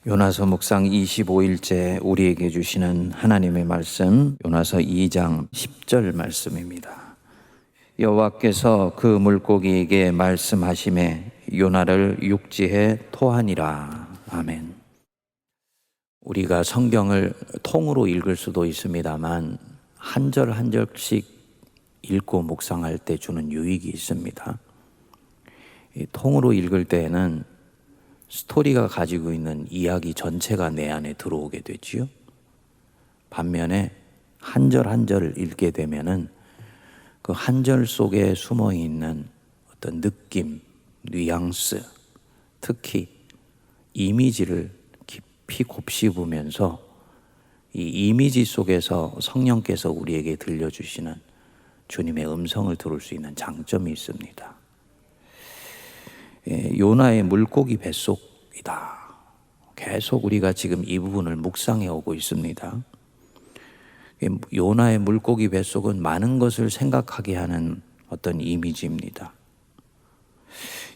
요나서 묵상 25일째 우리에게 주시는 하나님의 말씀, 요나서 2장 10절 말씀입니다. 여호와께서 그 물고기에게 말씀하시매 요나를 육지에 토하니라. 아멘. 우리가 성경을 통으로 읽을 수도 있습니다만 한 절 한 절씩 읽고 묵상할 때 주는 유익이 있습니다. 통으로 읽을 때에는 스토리가 가지고 있는 이야기 전체가 내 안에 들어오게 되지요. 반면에 한 절 한 절을 읽게 되면은 그 한 절 속에 숨어 있는 어떤 느낌, 뉘앙스, 특히 이미지를 깊이 곱씹으면서 이 이미지 속에서 성령께서 우리에게 들려주시는 주님의 음성을 들을 수 있는 장점이 있습니다. 요나의 물고기 뱃속이다. 계속 우리가 지금 이 부분을 묵상해 오고 있습니다. 요나의 물고기 뱃속은 많은 것을 생각하게 하는 어떤 이미지입니다.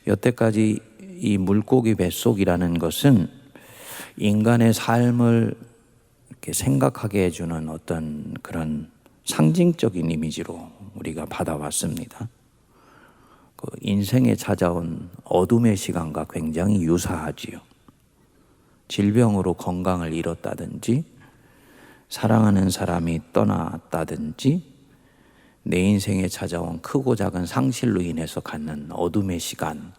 여태까지 이 물고기 뱃속이라는 것은 인간의 삶을 이렇게 생각하게 해주는 어떤 그런 상징적인 이미지로 우리가 받아왔습니다. 그 인생에 찾아온 어둠의 시간과 굉장히 유사하지요. 질병으로 건강을 잃었다든지, 사랑하는 사람이 떠났다든지, 내 인생에 찾아온 크고 작은 상실로 인해서 갖는 어둠의 시간,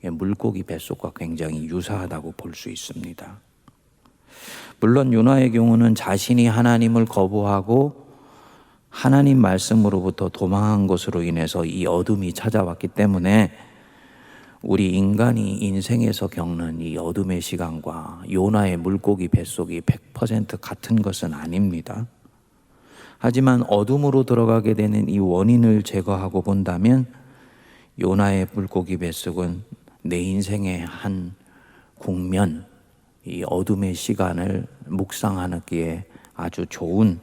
물고기 뱃속과 굉장히 유사하다고 볼 수 있습니다. 물론 요나의 경우는 자신이 하나님을 거부하고 하나님 말씀으로부터 도망한 것으로 인해서 이 어둠이 찾아왔기 때문에 우리 인간이 인생에서 겪는 이 어둠의 시간과 요나의 물고기 뱃속이 100% 같은 것은 아닙니다. 하지만 어둠으로 들어가게 되는 이 원인을 제거하고 본다면 요나의 물고기 뱃속은 내 인생의 한 국면, 이 어둠의 시간을 묵상하기에 아주 좋은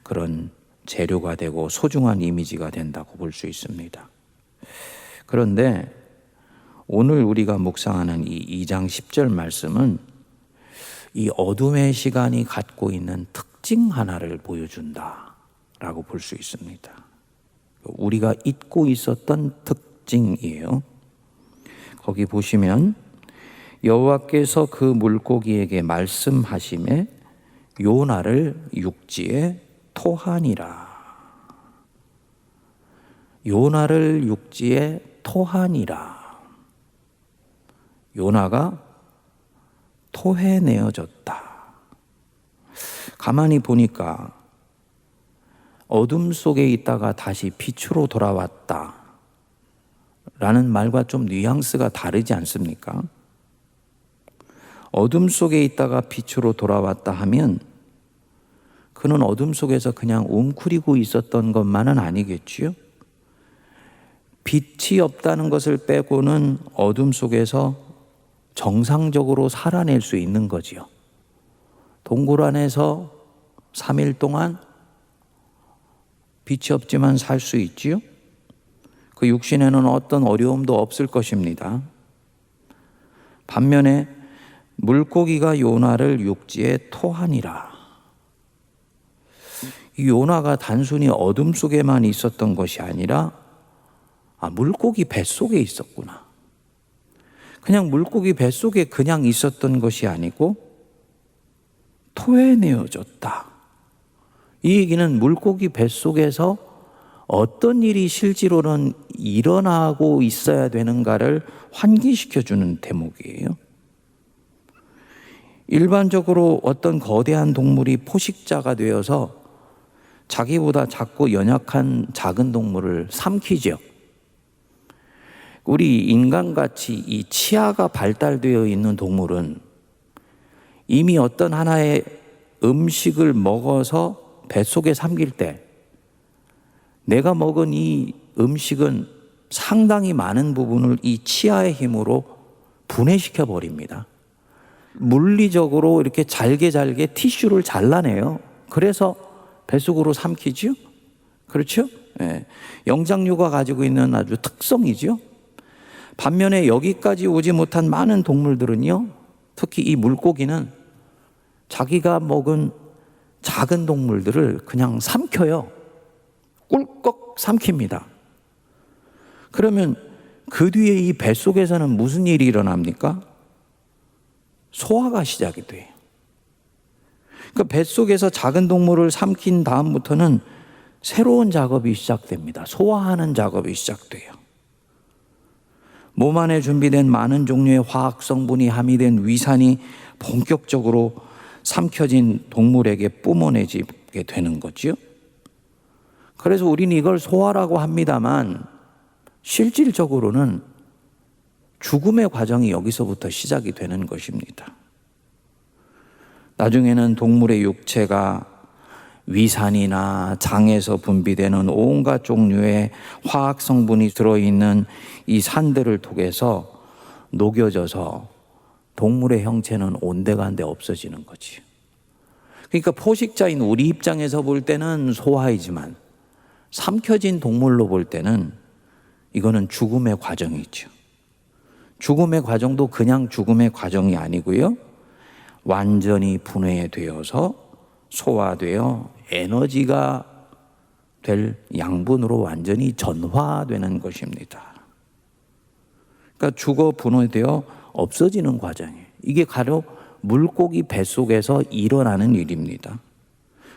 그런 재료가 되고 소중한 이미지가 된다고 볼 수 있습니다. 그런데 오늘 우리가 묵상하는 이 2장 10절 말씀은 이 어둠의 시간이 갖고 있는 특징 하나를 보여준다라고 볼 수 있습니다. 우리가 잊고 있었던 특징이에요. 거기 보시면 여호와께서 그 물고기에게 말씀하시매 요나를 육지에 토하니라. 요나를 육지에 토하니라. 요나가 토해내어졌다. 가만히 보니까 어둠 속에 있다가 다시 빛으로 돌아왔다 라는 말과 좀 뉘앙스가 다르지 않습니까? 어둠 속에 있다가 빛으로 돌아왔다 하면 그는 어둠 속에서 그냥 웅크리고 있었던 것만은 아니겠지요? 빛이 없다는 것을 빼고는 어둠 속에서 정상적으로 살아낼 수 있는 거지요. 동굴 안에서 3일 동안 빛이 없지만 살 수 있지요? 그 육신에는 어떤 어려움도 없을 것입니다. 반면에 물고기가 요나를 육지에 토하니라. 이 요나가 단순히 어둠 속에만 있었던 것이 아니라 물고기 뱃속에 있었구나. 그냥 물고기 뱃속에 그냥 있었던 것이 아니고 토해내어졌다. 이 얘기는 물고기 뱃속에서 어떤 일이 실제로는 일어나고 있어야 되는가를 환기시켜주는 대목이에요. 일반적으로 어떤 거대한 동물이 포식자가 되어서 자기보다 작고 연약한 작은 동물을 삼키죠. 우리 인간같이 이 치아가 발달되어 있는 동물은 이미 어떤 하나의 음식을 먹어서 뱃속에 삼킬 때 내가 먹은 이 음식은 상당히 많은 부분을 이 치아의 힘으로 분해시켜 버립니다. 물리적으로 이렇게 잘게 티슈를 잘라내요. 그래서 뱃속으로 삼키죠. 그렇죠? 예. 영장류가 가지고 있는 아주 특성이죠. 반면에 여기까지 오지 못한 많은 동물들은요, 특히 이 물고기는 자기가 먹은 작은 동물들을 그냥 삼켜요. 꿀꺽 삼킵니다. 그러면 그 뒤에 이 뱃속에서는 무슨 일이 일어납니까? 소화가 시작이 돼요. 그러니까 뱃속에서 작은 동물을 삼킨 다음부터는 새로운 작업이 시작됩니다. 소화하는 작업이 시작돼요. 몸 안에 준비된 많은 종류의 화학 성분이 함유된 위산이 본격적으로 삼켜진 동물에게 뿜어내지게 되는 거죠. 그래서 우리는 이걸 소화라고 합니다만 실질적으로는 죽음의 과정이 여기서부터 시작이 되는 것입니다. 나중에는 동물의 육체가 위산이나 장에서 분비되는 온갖 종류의 화학 성분이 들어있는 이 산들을 통해서 녹여져서 동물의 형체는 온데간데 없어지는 거지. 그러니까 포식자인 우리 입장에서 볼 때는 소화이지만 삼켜진 동물로 볼 때는 이거는 죽음의 과정이죠. 죽음의 과정도 그냥 죽음의 과정이 아니고요. 완전히 분해되어서 소화되어 에너지가 될 양분으로 완전히 전화되는 것입니다. 그러니까 죽어 분해되어 없어지는 과정이에요. 이게 바로 물고기 뱃속에서 일어나는 일입니다.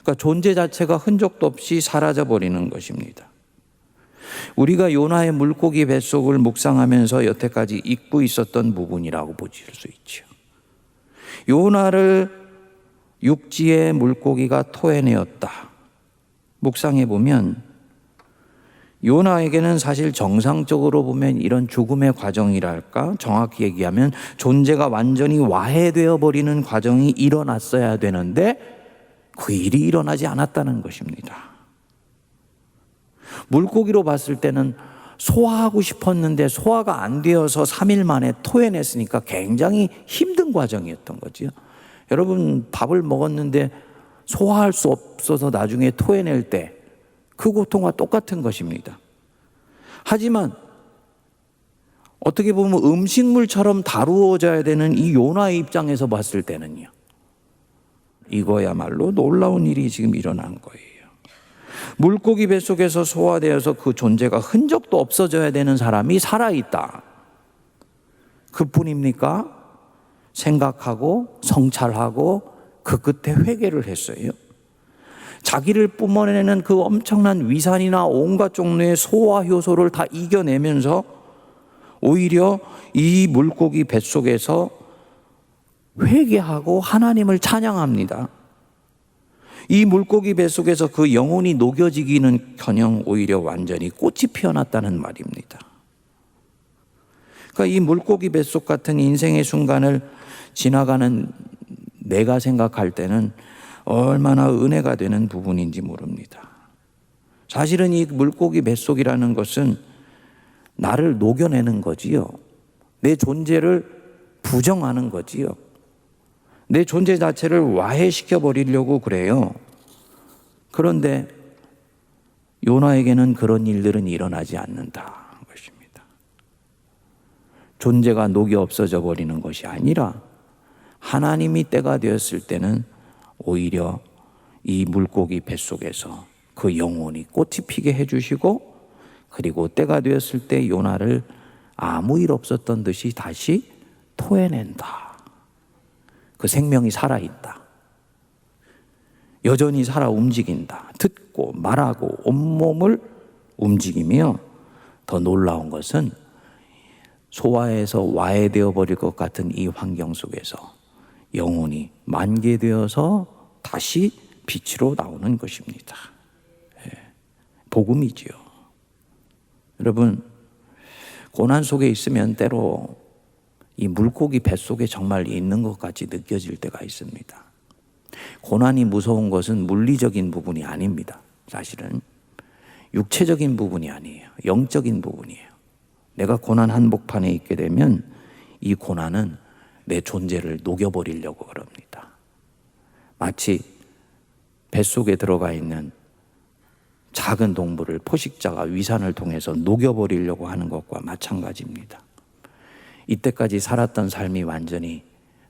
그러니까 존재 자체가 흔적도 없이 사라져버리는 것입니다. 우리가 요나의 물고기 뱃속을 묵상하면서 여태까지 잊고 있었던 부분이라고 보실 수 있죠. 요나를 육지의 물고기가 토해내었다. 묵상해 보면 요나에게는 사실 정상적으로 보면 이런 죽음의 과정이랄까, 정확히 얘기하면 존재가 완전히 와해되어 버리는 과정이 일어났어야 되는데 그 일이 일어나지 않았다는 것입니다. 물고기로 봤을 때는 소화하고 싶었는데 소화가 안 되어서 3일 만에 토해냈으니까 굉장히 힘든 과정이었던 거죠. 여러분, 밥을 먹었는데 소화할 수 없어서 나중에 토해낼 때 그 고통과 똑같은 것입니다. 하지만 어떻게 보면 음식물처럼 다루어져야 되는 이 요나의 입장에서 봤을 때는요, 이거야말로 놀라운 일이 지금 일어난 거예요. 물고기 뱃속에서 소화되어서 그 존재가 흔적도 없어져야 되는 사람이 살아있다. 그뿐입니까? 생각하고 성찰하고 그 끝에 회개를 했어요. 자기를 뿜어내는 그 엄청난 위산이나 온갖 종류의 소화 효소를 다 이겨내면서 오히려 이 물고기 뱃속에서 회개하고 하나님을 찬양합니다. 이 물고기 뱃속에서 그 영혼이 녹여지기는커녕 오히려 완전히 꽃이 피어났다는 말입니다. 그러니까 이 물고기 뱃속 같은 인생의 순간을 지나가는 내가 생각할 때는 얼마나 은혜가 되는 부분인지 모릅니다. 사실은 이 물고기 뱃속이라는 것은 나를 녹여내는 거지요. 내 존재를 부정하는 거지요. 내 존재 자체를 와해시켜 버리려고 그래요. 그런데 요나에게는 그런 일들은 일어나지 않는다 것입니다. 존재가 녹여 없어져 버리는 것이 아니라 하나님이 때가 되었을 때는 오히려 이 물고기 뱃속에서 그 영혼이 꽃이 피게 해주시고, 그리고 때가 되었을 때 요나를 아무 일 없었던 듯이 다시 토해낸다. 그 생명이 살아있다. 여전히 살아 움직인다. 듣고 말하고 온몸을 움직이며, 더 놀라운 것은 소화해서 와해되어 버릴 것 같은 이 환경 속에서 영혼이 만개되어서 다시 빛으로 나오는 것입니다. 복음이지요. 여러분, 고난 속에 있으면 때로 이 물고기 뱃속에 정말 있는 것 같이 느껴질 때가 있습니다. 고난이 무서운 것은 물리적인 부분이 아닙니다. 사실은 육체적인 부분이 아니에요. 영적인 부분이에요. 내가 고난 한복판에 있게 되면 이 고난은 내 존재를 녹여버리려고 그럽니다. 마치 뱃속에 들어가 있는 작은 동물을 포식자가 위산을 통해서 녹여버리려고 하는 것과 마찬가지입니다. 이때까지 살았던 삶이 완전히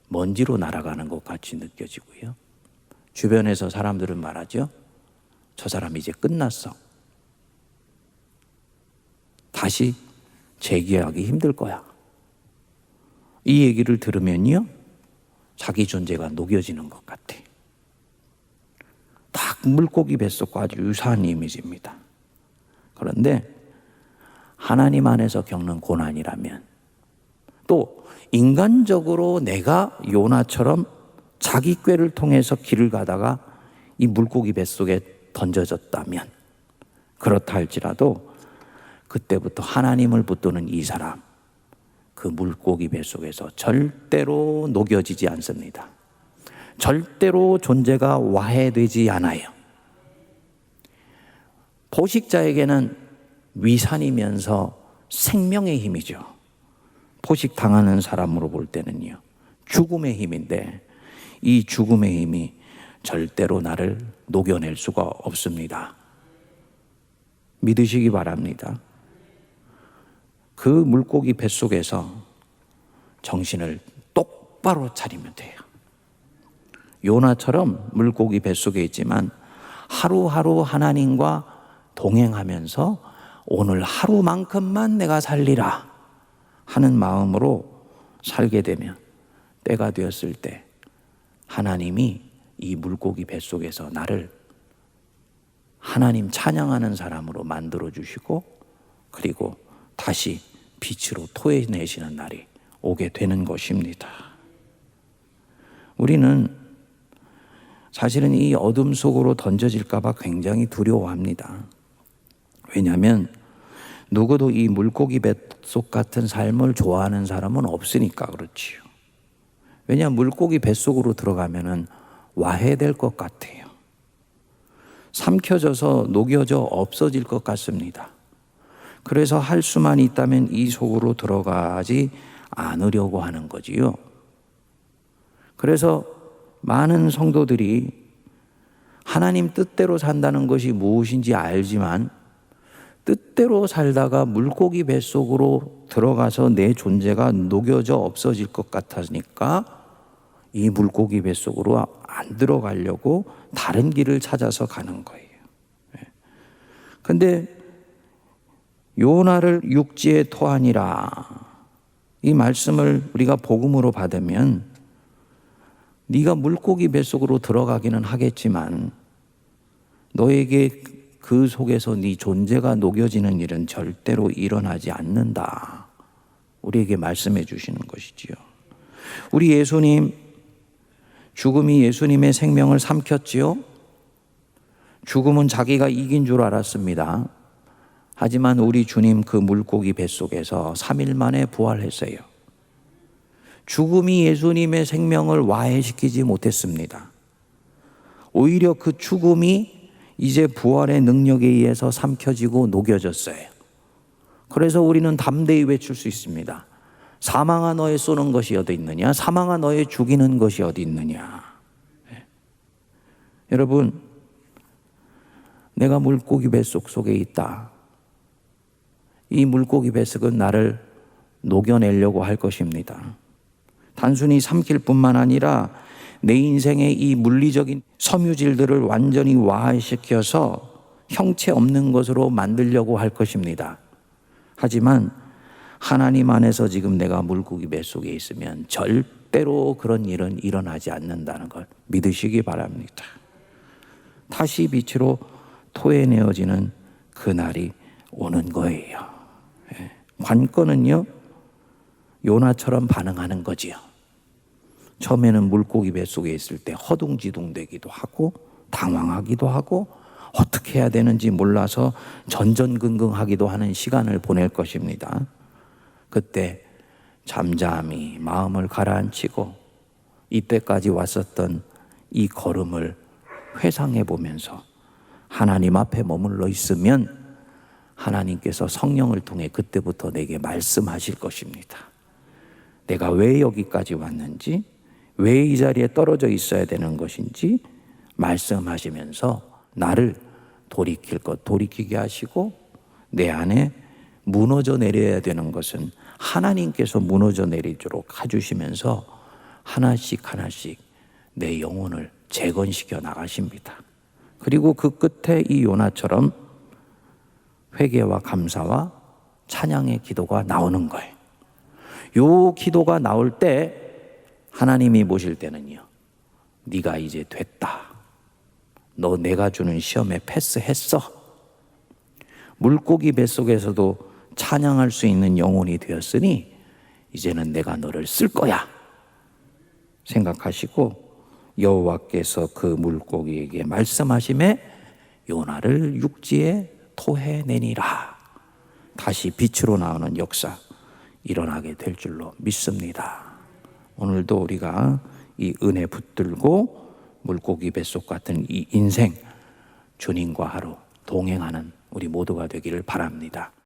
먼지로 날아가는 것 같이 느껴지고요. 주변에서 사람들은 말하죠. 저 사람 이제 끝났어. 다시 재기하기 힘들 거야. 이 얘기를 들으면요, 자기 존재가 녹여지는 것 같아. 딱 물고기 뱃속과 아주 유사한 이미지입니다. 그런데 하나님 안에서 겪는 고난이라면, 또 인간적으로 내가 요나처럼 자기 꾀를 통해서 길을 가다가 이 물고기 뱃속에 던져졌다면, 그렇다 할지라도 그때부터 하나님을 붙드는 이 사람, 그 물고기 뱃속에서 절대로 녹여지지 않습니다. 절대로 존재가 와해되지 않아요. 포식자에게는 위산이면서 생명의 힘이죠. 포식당하는 사람으로 볼 때는요, 죽음의 힘인데, 이 죽음의 힘이 절대로 나를 녹여낼 수가 없습니다. 믿으시기 바랍니다. 그 물고기 뱃속에서 정신을 똑바로 차리면 돼요. 요나처럼 물고기 뱃속에 있지만 하루하루 하나님과 동행하면서 오늘 하루만큼만 내가 살리라 하는 마음으로 살게 되면, 때가 되었을 때 하나님이 이 물고기 뱃속에서 나를 하나님 찬양하는 사람으로 만들어 주시고, 그리고 다시 빛으로 토해내시는 날이 오게 되는 것입니다. 우리는 사실은 이 어둠 속으로 던져질까 봐 굉장히 두려워합니다. 왜냐하면 누구도 이 물고기 뱃속 같은 삶을 좋아하는 사람은 없으니까 그렇지요. 왜냐하면 물고기 뱃속으로 들어가면은 와해될 것 같아요. 삼켜져서 녹여져 없어질 것 같습니다. 그래서 할 수만 있다면 이 속으로 들어가지 않으려고 하는 거지요. 그래서 많은 성도들이 하나님 뜻대로 산다는 것이 무엇인지 알지만, 뜻대로 살다가 물고기 뱃속으로 들어가서 내 존재가 녹여져 없어질 것 같으니까 이 물고기 뱃속으로 안 들어가려고 다른 길을 찾아서 가는 거예요. 그런데 요나를 육지에 토하니라, 이 말씀을 우리가 복음으로 받으면 네가 물고기 뱃속으로 들어가기는 하겠지만 너에게 그 속에서 네 존재가 녹여지는 일은 절대로 일어나지 않는다, 우리에게 말씀해 주시는 것이지요. 우리 예수님, 죽음이 예수님의 생명을 삼켰지요. 죽음은 자기가 이긴 줄 알았습니다. 하지만 우리 주님 그 물고기 뱃속에서 3일 만에 부활했어요. 죽음이 예수님의 생명을 와해시키지 못했습니다. 오히려 그 죽음이 이제 부활의 능력에 의해서 삼켜지고 녹여졌어요. 그래서 우리는 담대히 외칠 수 있습니다. 사망아 너의 쏘는 것이 어디 있느냐? 사망아 너의 죽이는 것이 어디 있느냐? 네. 여러분, 내가 물고기 뱃속 속에 있다. 이 물고기 뱃속은 나를 녹여내려고 할 것입니다. 단순히 삼킬 뿐만 아니라 내 인생의 이 물리적인 섬유질들을 완전히 와해시켜서 형체 없는 것으로 만들려고 할 것입니다. 하지만 하나님 안에서 지금 내가 물고기 뱃속에 있으면 절대로 그런 일은 일어나지 않는다는 걸 믿으시기 바랍니다. 다시 빛으로 토해내어지는 그날이 오는 거예요. 관건은요, 요나처럼 반응하는 거지요. 처음에는 물고기 뱃속에 있을 때 허둥지둥되기도 하고 당황하기도 하고 어떻게 해야 되는지 몰라서 전전긍긍하기도 하는 시간을 보낼 것입니다. 그때 잠잠히 마음을 가라앉히고 이때까지 왔었던 이 걸음을 회상해 보면서 하나님 앞에 머물러 있으면 하나님께서 성령을 통해 그때부터 내게 말씀하실 것입니다. 내가 왜 여기까지 왔는지, 왜 이 자리에 떨어져 있어야 되는 것인지 말씀하시면서 나를 돌이킬 것 돌이키게 하시고, 내 안에 무너져 내려야 되는 것은 하나님께서 무너져 내리도록 해주시면서 하나씩 하나씩 내 영혼을 재건시켜 나가십니다. 그리고 그 끝에 이 요나처럼 회개와 감사와 찬양의 기도가 나오는 거예요. 요 기도가 나올 때 하나님이 보실 때는요, 네가 이제 됐다. 너 내가 주는 시험에 패스했어. 물고기 뱃속에서도 찬양할 수 있는 영혼이 되었으니 이제는 내가 너를 쓸 거야 생각하시고 여호와께서 그 물고기에게 말씀하심에 요나를 육지에 토해내니라. 다시 빛으로 나오는 역사 일어나게 될 줄로 믿습니다. 오늘도 우리가 이 은혜 붙들고 물고기 뱃속 같은 이 인생 주님과 하루 동행하는 우리 모두가 되기를 바랍니다.